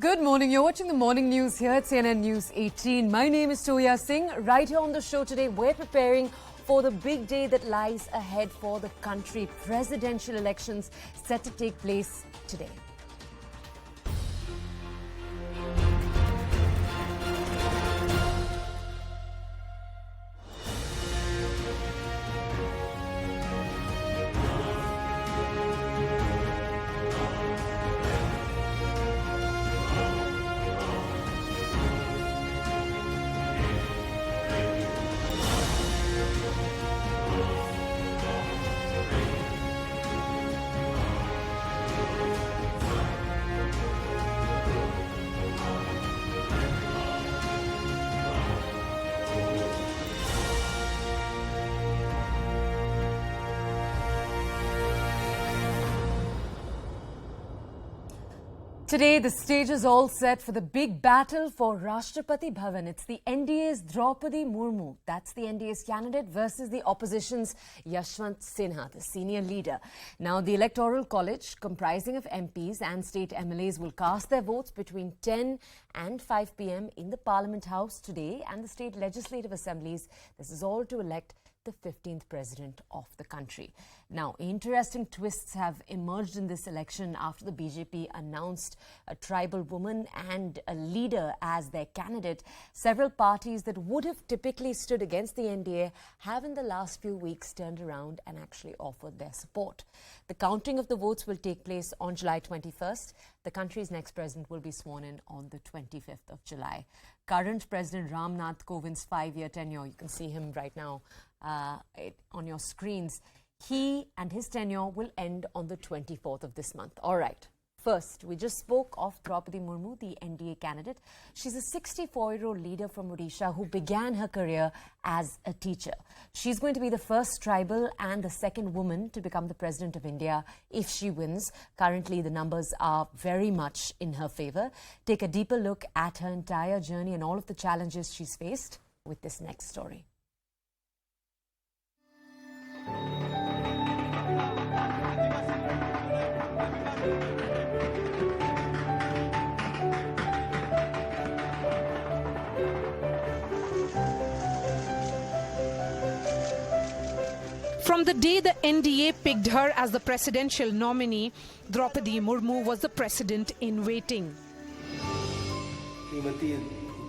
Good morning. You're watching the morning news here at CNN News 18. My name is Toya Singh. Right here on the show today, we're preparing for the big day that lies ahead for the country. Presidential elections set to take place today. Today, the stage is all set for the big battle for Rashtrapati Bhavan. It's the NDA's Droupadi Murmu. That's the NDA's candidate versus the opposition's Yashwant Sinha, the senior leader. Now, the Electoral College, comprising of MPs and state MLAs, will cast their votes between 10 and 5 p.m. in the Parliament House today and the state legislative assemblies. This is all to elect the 15th president of the country. Now, interesting twists have emerged in this election after the BJP announced a tribal woman and a leader as their candidate. Several parties that would have typically stood against the NDA have in the last few weeks turned around and actually offered their support. The counting of the votes will take place on July 21st. The country's next president will be sworn in on the 25th of July. Current President Ram Nath Kovind's 5-year tenure, you can see him right now on your screens. He and his tenure will end on the 24th of this month. All right. First, we just spoke of Droupadi Murmu, the NDA candidate. She's a 64-year-old leader from Odisha who began her career as a teacher. She's going to be the first tribal and the second woman to become the president of India if she wins. Currently, the numbers are very much in her favor. Take a deeper look at her entire journey and all of the challenges she's faced with this next story. From the day the NDA picked her as the presidential nominee, Droupadi Murmu was the president in waiting. Shrimati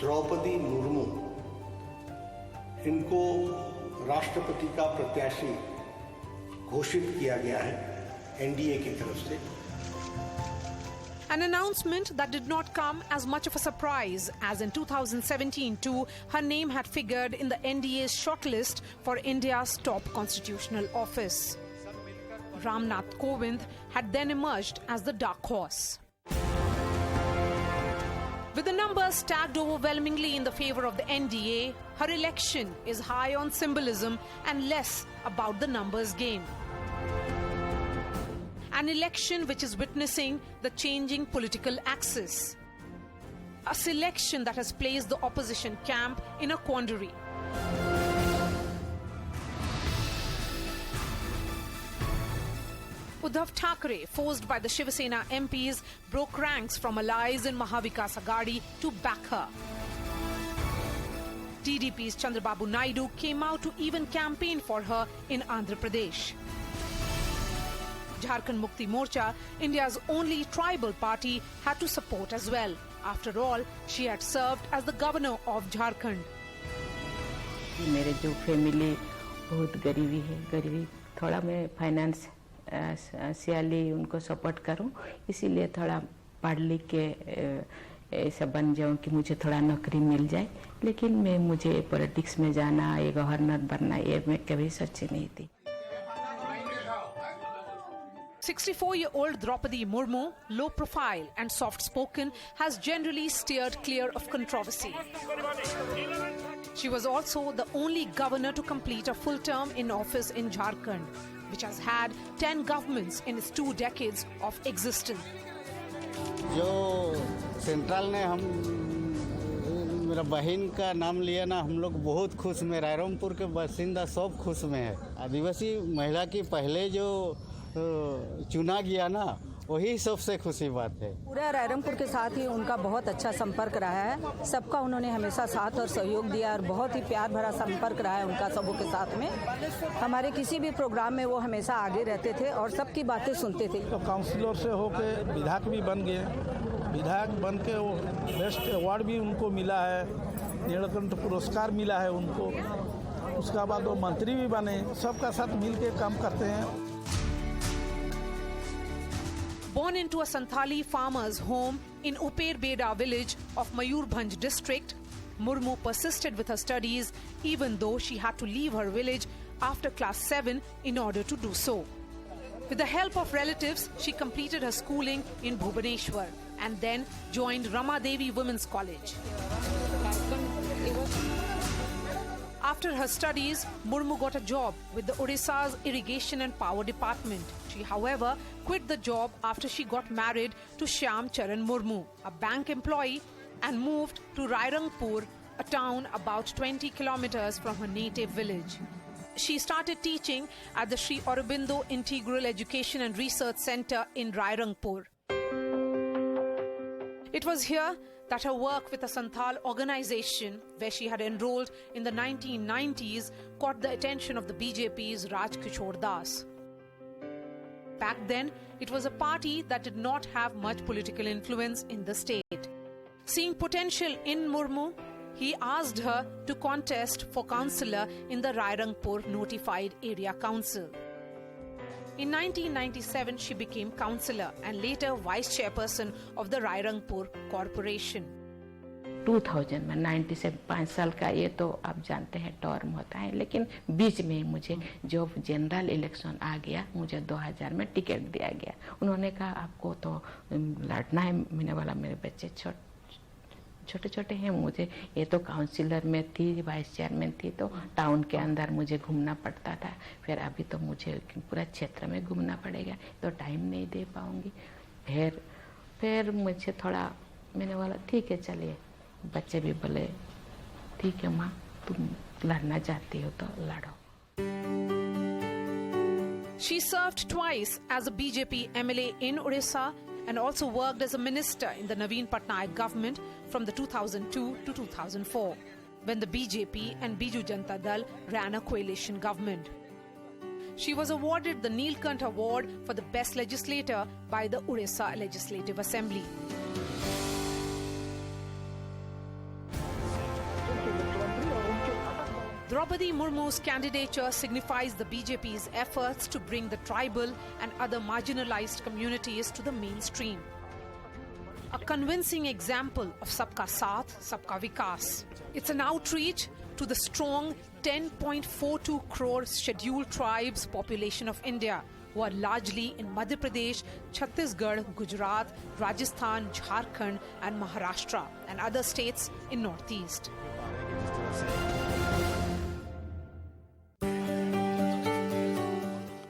Draupadi Murmu इनको राष्ट्रपति का प्रत्याशी घोषित किया गया है NDA की तरफ से. An announcement that did not come as much of a surprise as in 2017 too, her name had figured in the NDA's shortlist for India's top constitutional office. Ram Nath Kovind had then emerged as the dark horse. With the numbers stacked overwhelmingly in the favor of the NDA, her election is high on symbolism and less about the numbers game. An election which is witnessing the changing political axis. A selection that has placed the opposition camp in a quandary. Uddhav Thackeray, forced by the Shiv Sena MPs, broke ranks from allies in Mahavikas Aghadi to back her. TDP's Chandrababu Naidu came out to even campaign for her in Andhra Pradesh. Jharkhand Mukti Morcha, India's only tribal party, had to support as well. After all, she had served as the governor of Jharkhand. मेरे जो family बहुत गरीबी है, गरीबी थोड़ा मैं financially उनको support करूं, इसीलिए थोड़ा पढ़ लिख के ऐसा बन जाऊं कि मुझे थोड़ा नौकरी मिल जाए. लेकिन मुझे पॉलिटिक्स में जाना, ये गवर्नर बनना, ये मैं कभी सोची नहीं थी. 64-year-old Droupadi Murmu, low profile and soft-spoken, has generally steered clear of controversy. She was also the only governor to complete a full term in office in Jharkhand, which has had 10 governments in its 2 decades of existence. जो central ने हम मेरा बहन का नाम लिया ना, हम लोग बहुत खुश में, रायरमपुर के बासिंदा सब खुश में है. आदिवासी महिला की पहले जो चुना गया ना, वही सबसे खुशी बात है। पूरा रायरंगपुर के साथ ही उनका बहुत अच्छा संपर्क रहा है। सबका उन्होंने हमेशा साथ और सहयोग दिया और बहुत ही प्यार भरा संपर्क रहा है उनका सबों के साथ में। हमारे किसी भी प्रोग्राम में वो हमेशा आगे रहते थे और सबकी बातें सुनते थे। तो काउंसिलर से होके विधायक भी बन गए, विधायक बन के वो बेस्ट अवार्ड भी उनको मिला है, नीलकंठ पुरस्कार मिला है उनको। उसके बाद वो मंत्री भी बने, सबका साथ मिल के काम करते हैं। Born into a Santhali farmer's home in Uperbeda village of Mayurbhanj district, Murmu persisted with her studies even though she had to leave her village after class 7 in order to do so. With the help of relatives, she completed her schooling in Bhubaneswar and then joined Ramadevi Women's College. After her studies, Murmu got a job with the Odisha's Irrigation and Power Department. She, however, quit the job after she got married to Shyam Charan Murmu, a bank employee, and moved to Rairangpur, a town about 20 kilometers from her native village. She started teaching at the Sri Aurobindo Integral Education and Research Center in Rairangpur. It was here that her work with a Santhal organization, where she had enrolled in the 1990s, caught the attention of the BJP's Raj Kishore Das. Back then, it was a party that did not have much political influence in the state. Seeing potential in Murmu, he asked her to contest for councillor in the Rairangpur Notified Area Council. In 1997, she became councillor and later vice chairperson of the Rairangpur Corporation. 2000 में 90 से 5 साल का ये तो आप जानते हैं term होता है, लेकिन बीच में मुझे जब जनरल इलेक्शन आ गया, मुझे 2000 में टिकट दिया गया। उन्होंने कहा आपको तो लड़ना है, मैंने बोला मेरे बच्चे छोटे छोटे हैं, मुझे ये तो काउंसिलर में थी, वाइस चेयरमैन थी, तो टाउन के अंदर मुझे घूमना पड़ता था। फिर अभी तो मुझे पूरा क्षेत्र में घूमना पड़ेगा, तो टाइम नहीं दे पाऊंगी। फिर मुझे थोड़ा, मैंने बोला ठीक है चलिए। बच्चे भी बोले ठीक है माँ, तुम लड़ना चाहती हो तो लड़ो। She served twice as a BJP MLA in Odisha and also worked as a minister in the Naveen Patnaik government from the 2002 to 2004, when the BJP and Biju Janata Dal ran a coalition government. She was awarded the Neelkant Award for the Best Legislator by the Odisha Legislative Assembly. Droupadi Murmu's candidature signifies the BJP's efforts to bring the tribal and other marginalized communities to the mainstream. A convincing example of Sabka Saath, Sabka Vikas. It's an outreach to the strong 10.42 crore scheduled tribes population of India, who are largely in Madhya Pradesh, Chhattisgarh, Gujarat, Rajasthan, Jharkhand and Maharashtra and other states in Northeast.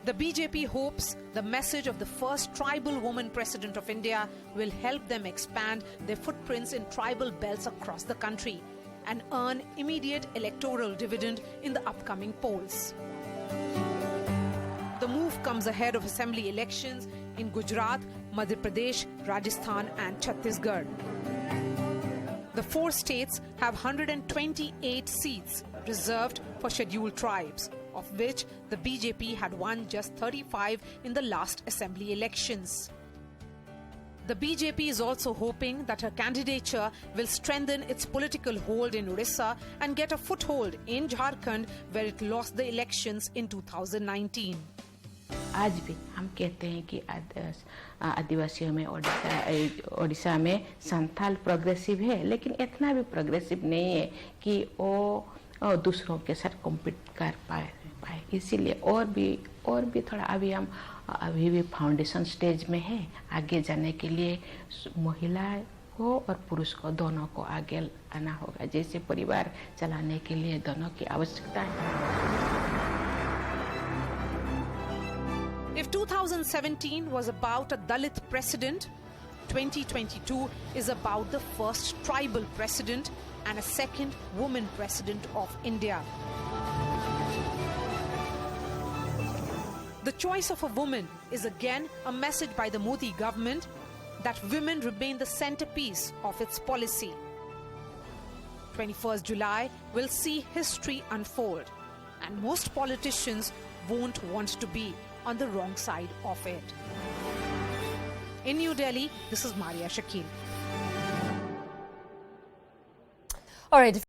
The BJP hopes the message of the first tribal woman president of India will help them expand their footprints in tribal belts across the country and earn immediate electoral dividend in the upcoming polls. The move comes ahead of assembly elections in Gujarat, Madhya Pradesh, Rajasthan and Chhattisgarh. The four states have 128 seats reserved for scheduled tribes, of which the BJP had won just 35 in the last assembly elections. The BJP is also hoping that her candidature will strengthen its political hold in Odisha and get a foothold in Jharkhand, where it lost the elections in 2019. आज भी हम कहते हैं कि आदिवासियों में ओडिशा में Santhal progressive है, लेकिन इतना भी प्रोग्रेसिव नहीं है कि वो दूसरों के साथ कॉम्पीट कर पाए। इसीलिए और भी थोड़ा अभी भी फाउंडेशन स्टेज में है। आगे जाने के लिए महिला को और पुरुष को दोनों को आगे आना होगा। जैसे परिवार चलाने के लिए दोनों की आवश्यकता है। If 2017 was about a Dalit president, 2022 is about the first tribal president and a second woman president of India. The choice of a woman is again a message by the Modi government that women remain the centerpiece of its policy. 21st July will see history unfold, and most politicians won't want to be on the wrong side of it. In New Delhi, this is Maria Shakil. All right.